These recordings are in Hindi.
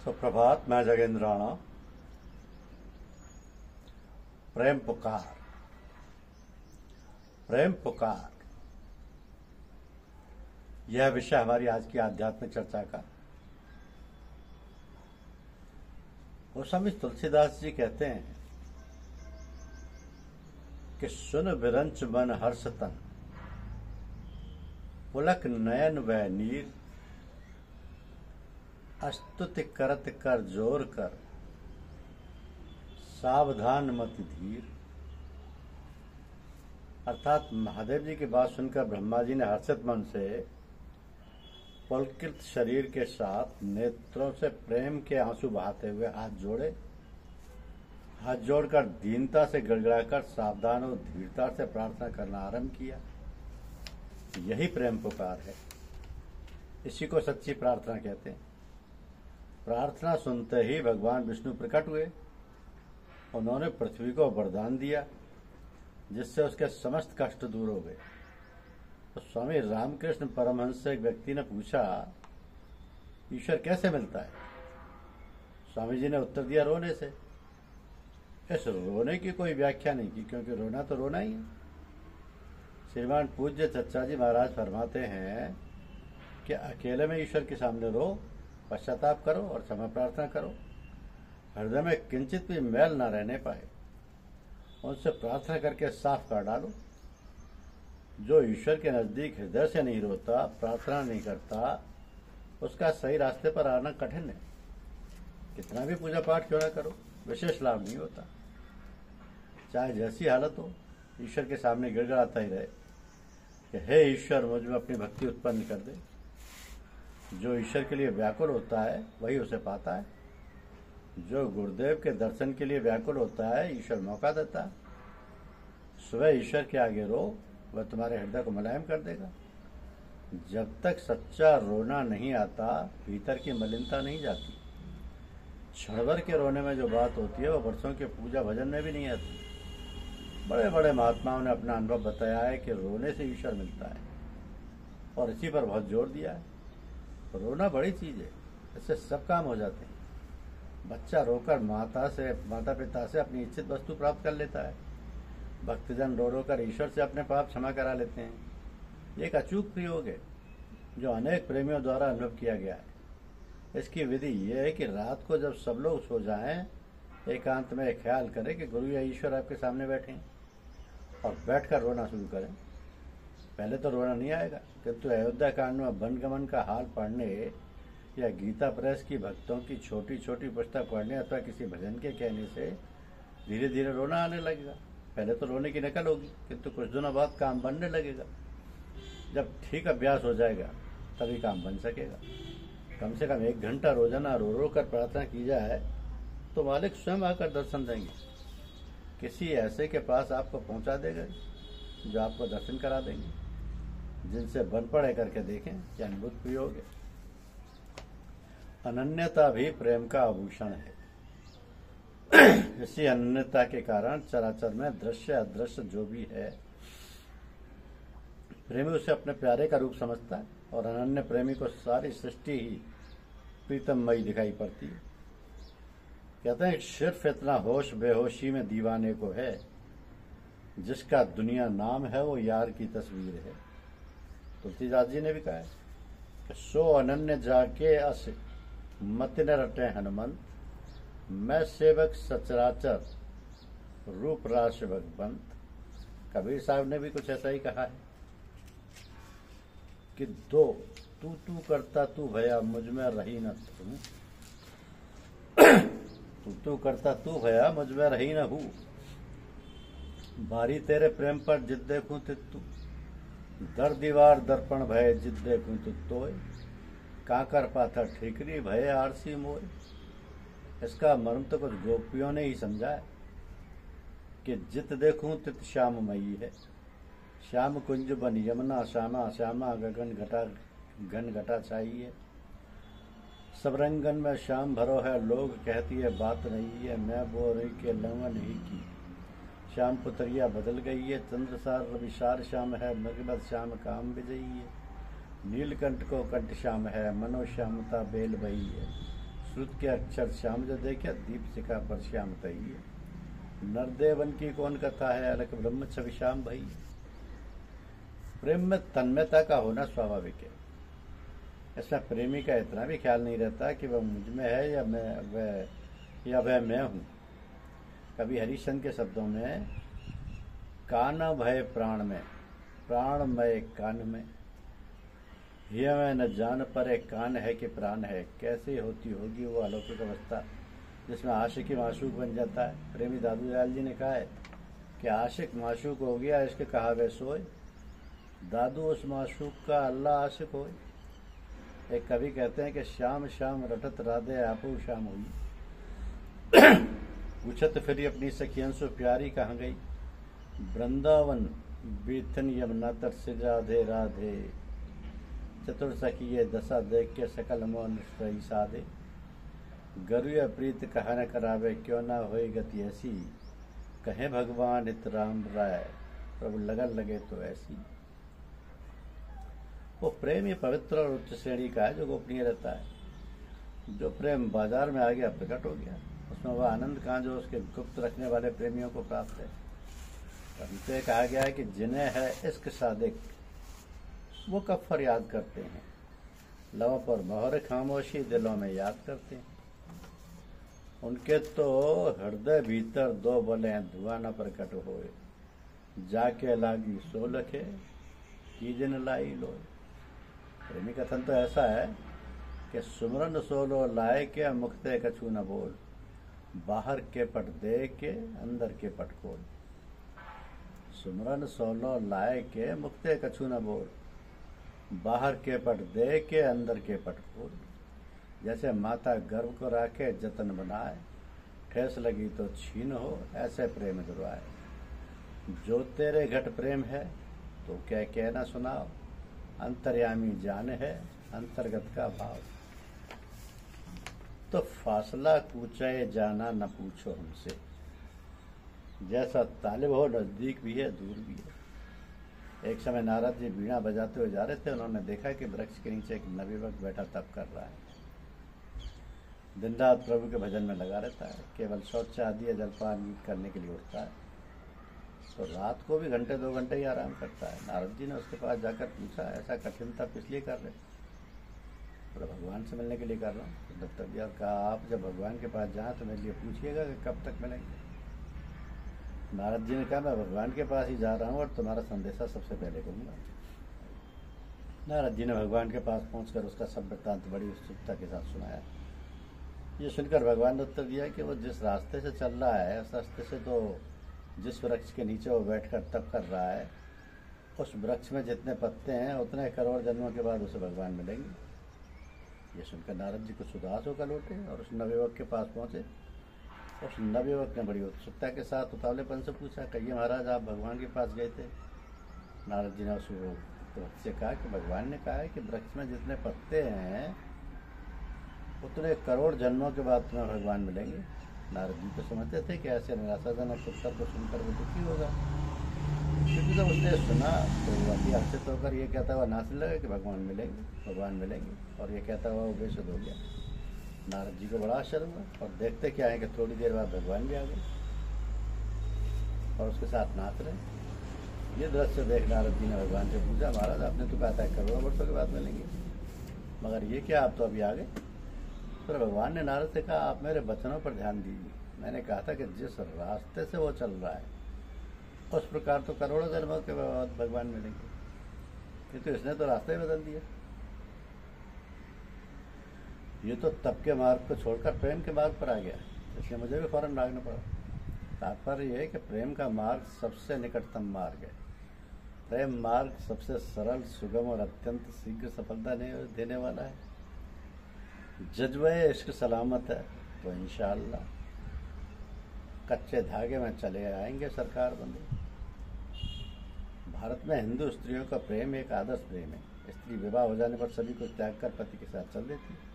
सुप्रभात। मैं जगेंद्र राणा। प्रेम पुकार, प्रेम पुकार, यह विषय हमारी आज की आध्यात्मिक चर्चा का। गोस्वामी तुलसीदास जी कहते हैं कि सुन विरंच मन हर्ष तन, पुलक नयन वह नीर, अस्तुति करत कर जोर कर, सावधान मत धीर। अर्थात महादेव जी की बात सुनकर ब्रह्मा जी ने हर्षित मन से पुलकित शरीर के साथ नेत्रों से प्रेम के आंसू बहाते हुए हाथ जोड़े। हाथ जोड़कर दीनता से गिड़गिड़ाकर सावधान और धीरता से प्रार्थना करना आरंभ किया। यही प्रेम पुकार है। इसी को सच्ची प्रार्थना कहते हैं। प्रार्थना सुनते ही भगवान विष्णु प्रकट हुए। उन्होंने पृथ्वी को वरदान दिया, जिससे उसके समस्त कष्ट दूर हो गए। तो स्वामी रामकृष्ण परमहंस से एक व्यक्ति ने पूछा, ईश्वर कैसे मिलता है? स्वामी जी ने उत्तर दिया, रोने से। इस रोने की कोई व्याख्या नहीं की, क्योंकि रोना तो रोना ही है। श्रीमान पूज्य चचा जी महाराज फरमाते हैं कि अकेले में ईश्वर के सामने रो, पश्चाताप करो और क्षमा प्रार्थना करो। हृदय में किंचित भी मैल न रहने पाए, उनसे प्रार्थना करके साफ कर डालो। जो ईश्वर के नजदीक हृदय से नहीं रोता, प्रार्थना नहीं करता, उसका सही रास्ते पर आना कठिन है। कितना भी पूजा पाठ क्यों न करो, विशेष लाभ नहीं होता। चाहे जैसी हालत हो, ईश्वर के सामने गिड़गिड़ाता ही रहे कि हे ईश्वर, मुझ में अपनी भक्ति उत्पन्न कर दे। जो ईश्वर के लिए व्याकुल होता है वही उसे पाता है। जो गुरुदेव के दर्शन के लिए व्याकुल होता है, ईश्वर मौका देता है। सुबह ईश्वर के आगे रो, वह तुम्हारे हृदय को मुलायम कर देगा। जब तक सच्चा रोना नहीं आता, भीतर की मलिनता नहीं जाती। क्षणभर के रोने में जो बात होती है, वह वर्षों के पूजा भजन में भी नहीं आती। बड़े बड़े महात्माओं ने अपना अनुभव बताया है कि रोने से ईश्वर मिलता है, और इसी पर बहुत जोर दिया है। रोना बड़ी चीज है, इससे सब काम हो जाते हैं। बच्चा रोकर माता पिता से अपनी इच्छित वस्तु प्राप्त कर लेता है। भक्तजन रो कर ईश्वर से अपने पाप क्षमा करा लेते हैं। ये एक अचूक प्रयोग है, जो अनेक प्रेमियों द्वारा अनुभव किया गया है। इसकी विधि यह है कि रात को जब सब लोग सो जाएं, एकांत में एक ख्याल करें कि गुरु या ईश्वर आपके सामने बैठे हैं, और बैठकर रोना शुरू करें। पहले तो रोना नहीं आएगा, किंतु अयोध्या कांड में वनगमन का हाल पढ़ने या गीता प्रेस की भक्तों की छोटी छोटी पुस्तक पढ़ने अथवा किसी भजन के कहने से धीरे धीरे रोना आने लगेगा। पहले तो रोने की नकल होगी, किंतु कुछ दिनों बाद काम बनने लगेगा। जब ठीक अभ्यास हो जाएगा, तभी काम बन सकेगा। कम से कम 1 घंटा रोजाना रो रो कर प्रार्थना की जाए तो मालिक स्वयं आकर दर्शन देंगे। किसी ऐसे के पास आपको पहुंचा देगा जो आपको दर्शन करा देंगे, जिनसे बन पड़े करके देखें क्या अद्भुत प्रयोग है। अनन्यता भी प्रेम का आभूषण है। इसी अनन्यता के कारण चराचर में दृश्य अदृश्य जो भी है, प्रेमी उसे अपने प्यारे का रूप समझता है, और अनन्य प्रेमी को सारी सृष्टि ही प्रीतममयी दिखाई पड़ती है। कहते हैं सिर्फ इतना होश बेहोशी में दीवाने को है, जिसका दुनिया नाम है वो यार की तस्वीर है। तुलसीदास जी ने भी कहा है कि सो अनन्य जाके अस मत न रटे हनुमंत, मैं सेवक सचराचर रूप रास भगवंत। कबीर साहब ने भी कुछ ऐसा ही कहा है कि दो तू तू करता तू भया, मुझ में रही न तू। तू तू करता तू भया, मुझ में रही न हूँ। बारी तेरे प्रेम पर जिद देखूं तित्तू, दर दीवार दर्पण भय जिद देखूं तित्तोय। काकर पाथर ठीकरी भय आरसी मोय। इसका मर्म तो कुछ गोपियों ने ही समझा है कि जित देखूं तित श्याममयी है। श्याम कुंज बन यमुना श्यामा, श्यामा गगन घटा छाई है। सब रंगन में श्याम भरो है, लोग कहती है बात नहीं है। मैं बोरी के लंगन ही की, श्याम पुतरिया बदल गई है। चंद्रसार रविसार श्याम है, मगबत श्याम काम विजयी है। नीलकंठ को कंठ श्याम है, मनोश्यामता बेल बही है। श्रुत के अक्षर श्याम जो देखे, दीप शिखा पर श्याम तई है। नरदेवन की कौन कथा है, अलग ब्रह्म छवि श्याम भई। प्रेम में तन्मयता का होना स्वाभाविक है। इसमें प्रेमी का इतना भी ख्याल नहीं रहता कि वह मुझ में है या वह मैं हूँ। कभी हरिश्चंद्र के शब्दों में, कान भय प्राण में, प्राणमय कान में, यह मैं न जान पर कान है कि प्राण है। कैसे होती होगी वो अलौकिक अवस्था जिसमें आशिक ही माशूक बन जाता है। प्रेमी दादू दयाल जी ने कहा है कि आशिक माशूक हो गया, इश्क कहावे सोए, दादू उस माशूक का अल्लाह आशिक होए। एक कवि कहते हैं कि श्याम श्याम रटत राधे आपू श्याम हुई। पूछत फिर अपनी सखियन सो प्यारी कहाँ गई, वृंदावन बीथन यमुना तर से राधे राधे। चतुर सखी ये दशा देख के सकल मोह रही साधे। गरुया प्रीत कहा न करावे, क्यों ना होए गति ऐसी, कहे भगवान हित राम राय, प्रभु लगन लगे तो ऐसी। वो प्रेम ये पवित्र और उच्च श्रेणी का है जो गोपनीय रहता है। जो प्रेम बाजार में आ गया, प्रकट हो गया, उसमें वह आनंद कहाँ जो उसके गुप्त रखने वाले प्रेमियों को प्राप्त है। हमसे कहा गया है कि जिन्हें है इश्क सादिक, वो कब फरियाद करते हैं, लबों पर मोहर खामोशी दिलों में याद करते हैं। उनके तो हृदय भीतर दो बोले धुआं न प्रकट होए, जाके लागी सो लखे कीजन लाई लोए। प्रेमी कथन तो ऐसा है कि सुमरन सोलो लाए के मुखते कछु न बोल, बाहर के पट दे के अंदर के पट खोल। सुमरन सोलो लाए के मुखते कछु न बोल, बाहर के पट दे के अंदर के पट खोल। जैसे माता गर्भ को राखे जतन बनाए, ठेस लगी तो छीन हो, ऐसे प्रेम दुराए। जो तेरे घट प्रेम है तो क्या कहना सुनाओ, अंतर्यामी जान है अंतर्गत का भाव। तो फासला कूचे जाना न पूछो हमसे, जैसा तालिब हो नजदीक भी है दूर भी है। एक समय नारद जी बीणा बजाते हुए जा रहे थे। उन्होंने देखा कि वृक्ष के नीचे एक नवयुवक बैठा तप कर रहा है। दिन रात प्रभु के भजन में लगा रहता है, केवल शौच आदि या जलपान करने के लिए उठता है। तो रात को भी घंटे 2 घंटे ही आराम करता है। नारद जी ने उसके पास जाकर पूछा, ऐसा कठिन तप इसलिए कर रहे? तो भगवान से मिलने के लिए कर रहा हूँ। तो तब यार कहा, आप जब भगवान के पास जाएं तो मेरे लिए पूछिएगा कि कब तक मिलेंगे। नारद जी ने कहा, मैं भगवान के पास ही जा रहा हूँ और तुम्हारा संदेशा सबसे पहले कहूँगा। नारद जी ने भगवान के पास पहुंचकर उसका सब वृत्तांत बड़ी उत्सुकता के साथ सुनाया। ये सुनकर भगवान ने उत्तर दिया कि वो जिस रास्ते से चल रहा है, उस रास्ते से तो जिस वृक्ष के नीचे वो बैठकर तप कर रहा है, उस वृक्ष में जितने पत्ते हैं उतने करोड़ जन्मों के बाद उसे भगवान मिलेंगे। ये सुनकर नारद जी कुछ उदास होकर लौटे और उस नवयुवक के पास पहुंचे। उस नवयुवक ने बड़ी उत्सुकता के साथ उतावलेपन से पूछा, कहिए महाराज, आप भगवान के पास गए थे? नारद जी ने उस वृक्ष से कहा कि भगवान ने कहा है कि वृक्ष में जितने पत्ते हैं उतने करोड़ जन्मों के बाद तुम्हें भगवान मिलेंगे। नारद जी तो समझते थे कि ऐसे निराशाजनक उत्तर को सुनकर वो दुखी होगा, क्योंकि जब उसने सुना तो वो अति हर्षित होकर ये कहता हुआ नाचने लगा कि भगवान मिलेंगे, और ये कहता हुआ वो बेसुध हो गया। नारद जी को बड़ा आश्चर्य हुआ और देखते क्या है कि थोड़ी देर बाद भगवान भी आ गए और उसके साथ नाच रहे। ये दृश्य देख नारद जी ने भगवान से पूछा, महाराज आपने तो कहा था करोड़ों वर्षों के बाद मिलेंगे, मगर ये क्या आप तो अभी आ गए? तो भगवान ने नारद से कहा, आप मेरे वचनों पर ध्यान दीजिए। मैंने कहा था कि जिस रास्ते से वो चल रहा है उस प्रकार तो करोड़ों जन्मों के बाद भगवान मिलेंगे, किंतु इसने तो रास्ता ही बदल दिया। ये तो तप के मार्ग को छोड़कर प्रेम के मार्ग पर आ गया, इसलिए मुझे भी फौरन भागना पड़ा। तात्पर्य यह है कि प्रेम का मार्ग सबसे निकटतम मार्ग है। प्रेम मार्ग सबसे सरल, सुगम और अत्यंत शीघ्र सफलता देने वाला है। जज्बे इश्क सलामत है तो इंशाअल्लाह कच्चे धागे में चले आएंगे सरकार बंदे। भारत में हिंदू स्त्रियों का प्रेम एक आदर्श प्रेम है। स्त्री विवाह हो जाने पर सभी को त्याग कर पति के साथ चल देती है।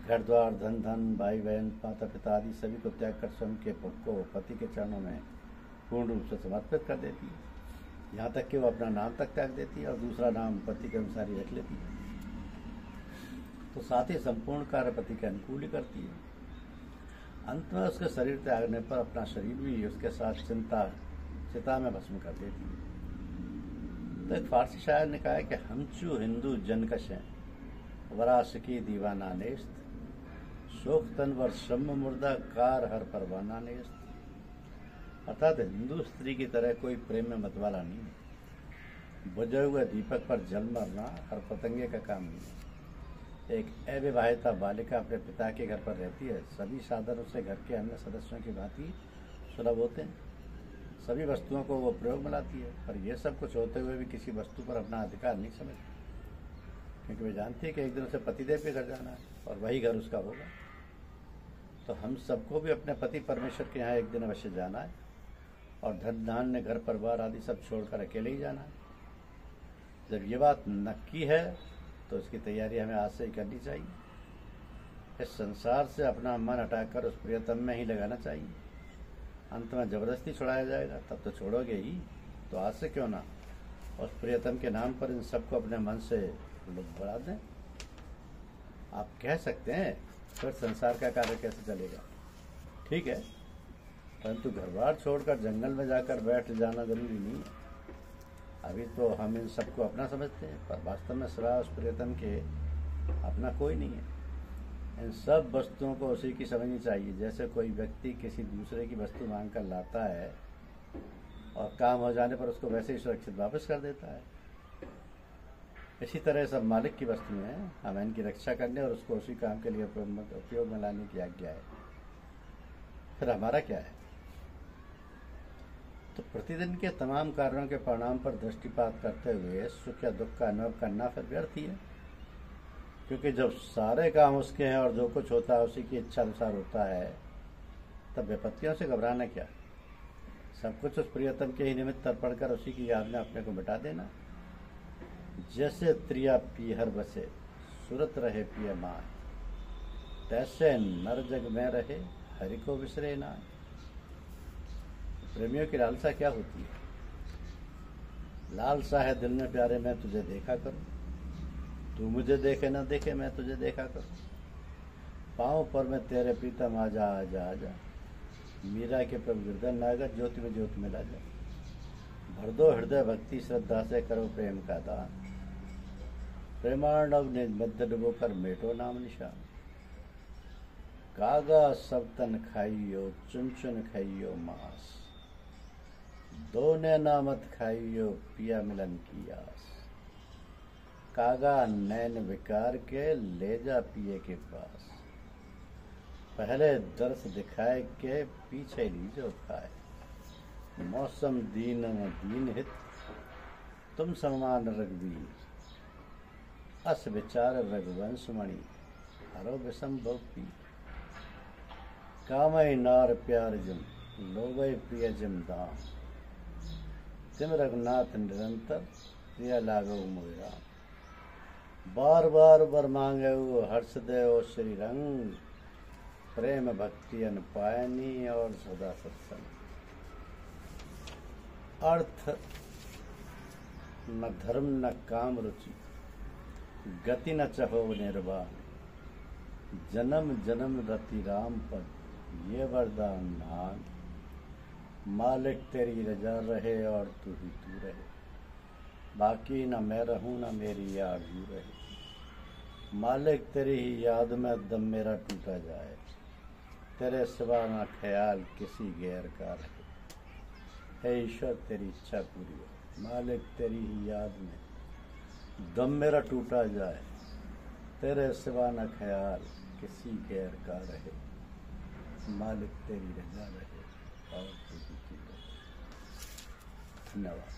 घर द्वार, धन धन, भाई बहन, माता पिता आदि सभी को त्याग कर स्वयं के को पति के चरणों में पूर्ण रूप से समर्पित कर देती है। यहाँ तक कि वो अपना नाम तक त्याग देती है और दूसरा नाम पति के अनुसार ही रख लेती है। तो साथ ही संपूर्ण कार्य पति के अनुकूल ही करती है। अंत में उसके शरीर त्यागने पर अपना शरीर भी उसके साथ चिता में भस्म कर देती है। तो एक फारसी शायर ने कहा है कि हमचू हिंदू जनकशें वरास की दीवाना नेस्त, शोक तनवर श्रम मुर्दा कार हर परवाना नेस्त। अर्थात हिंदू स्त्री की तरह कोई प्रेम में मतवाला नहीं है। बुझे हुए दीपक पर जल मरना हर पतंगे का काम नहीं है। एक अविवाहिता बालिका अपने पिता के घर पर रहती है। सभी साधन उससे घर के अन्य सदस्यों की भांति सुलभ होते हैं। सभी वस्तुओं को वो प्रयोग में लाती है, पर यह सब कुछ होते हुए भी किसी वस्तु पर अपना अधिकार नहीं समझती, क्योंकि वे जानती है कि एक दिन उसे पतिदेव के घर जाना है और वही घर उसका होगा। तो हम सबको भी अपने पति परमेश्वर के यहाँ एक दिन अवश्य जाना है और धन धान्य घर परिवार आदि सब छोड़कर अकेले ही जाना है। जब ये बात नक्की है तो इसकी तैयारी हमें आज से ही करनी चाहिए। इस संसार से अपना मन हटाकर उस प्रियतम में ही लगाना चाहिए। अंत में जबरदस्ती छुड़ाया जाएगा तब तो छोड़ोगे ही, तो आज से क्यों ना उस प्रियतम के नाम पर इन सबको अपने मन से बढ़ा दें। आप कह सकते हैं फिर संसार का कार्य कैसे चलेगा, ठीक है, परंतु घर बार छोड़कर जंगल में जाकर बैठ जाना जरूरी नहीं है। अभी तो हम इन सबको अपना समझते हैं, पर वास्तव में सिवा उस प्रियतम के अपना कोई नहीं है। इन सब वस्तुओं को उसी की समझनी चाहिए, जैसे कोई व्यक्ति किसी दूसरे की वस्तु मांग कर लाता है और काम हो जाने पर उसको वैसे ही सुरक्षित वापस कर देता है। इसी तरह सब मालिक की वस्तुएं हैं, हमें इनकी रक्षा करने और उसको उसी काम के लिए उपयोग में लाने की आज्ञा है। फिर हमारा क्या है? तो प्रतिदिन के तमाम कार्यों के परिणाम पर दृष्टिपात करते हुए सुख या दुख का अनुभव करना फिर व्यर्थ ही है, क्योंकि जब सारे काम उसके हैं और जो कुछ होता है उसी की इच्छा अनुसार होता है, तब विपत्तियों से घबराना क्या। सब कुछ उस प्रियतम के ही निमित्त अर्पण कर उसी की याद में अपने को मिटा देना। जैसे त्रिया पीहर बसे सुरत रहे पिय माय, तैसे नर जग में रहे हरि को विसरे ना। प्रेमियों की लालसा क्या होती है? लालसा है दिल में प्यारे मैं तुझे देखा करूं, तू मुझे देखे न देखे मैं तुझे देखा करूं। पाँव पर मैं तेरे प्रीतम आजा आजा आजा, मीरा के प्रभु गिरधर नागर ज्योति में ज्योति मिला जा। भर दो हृदय भक्ति श्रद्धा से करो प्रेम का दान, प्रेमार्णव ने मध्य डुबो कर मेटो नाम निशान। कागा सब तन खाइयो चुन चुन खाइयो मांस, दो नैना मत खाइयो पिया मिलन की आस। कागा नैन विकार के ले जा पिए के पास, पहले दर्श दिखाए के पीछे लीजो खाए। मौसम दीन न दीन हित तुम समान रघुवीर, अस विचार रघुवंश मणि हरो विषम बहुपी। कामय नार प्यार जिम लोभय प्रिय जिम दाम, तिम रघुनाथ निरंतर प्रिय लागो मोरा। बार बार वर मांगे हर्ष देव श्री रंग, प्रेम भक्ति अन पायनी और सदा सत्संग। अर्थ न धर्म न काम रुचि, गति न चहो निर्वाण। जन्म जन्म रति राम पद ये वरदान नान, मालिक तेरी रजा रहे और तू ही तू रहे। बाकी न मैं रहूं न मेरी याद यू रहे। मालिक तेरी ही याद में दम मेरा टूटा जाए, तेरे सिवा न ख्याल किसी गैर का रहे। हे ईश्वर तेरी इच्छा पूरी हो, मालिक तेरी ही याद में दम मेरा टूटा जाए, तेरे सिवा न ख्याल किसी गैर का रहे। मालिक तेरी रजा रहे और तू ही तू रहे। धन्यवाद।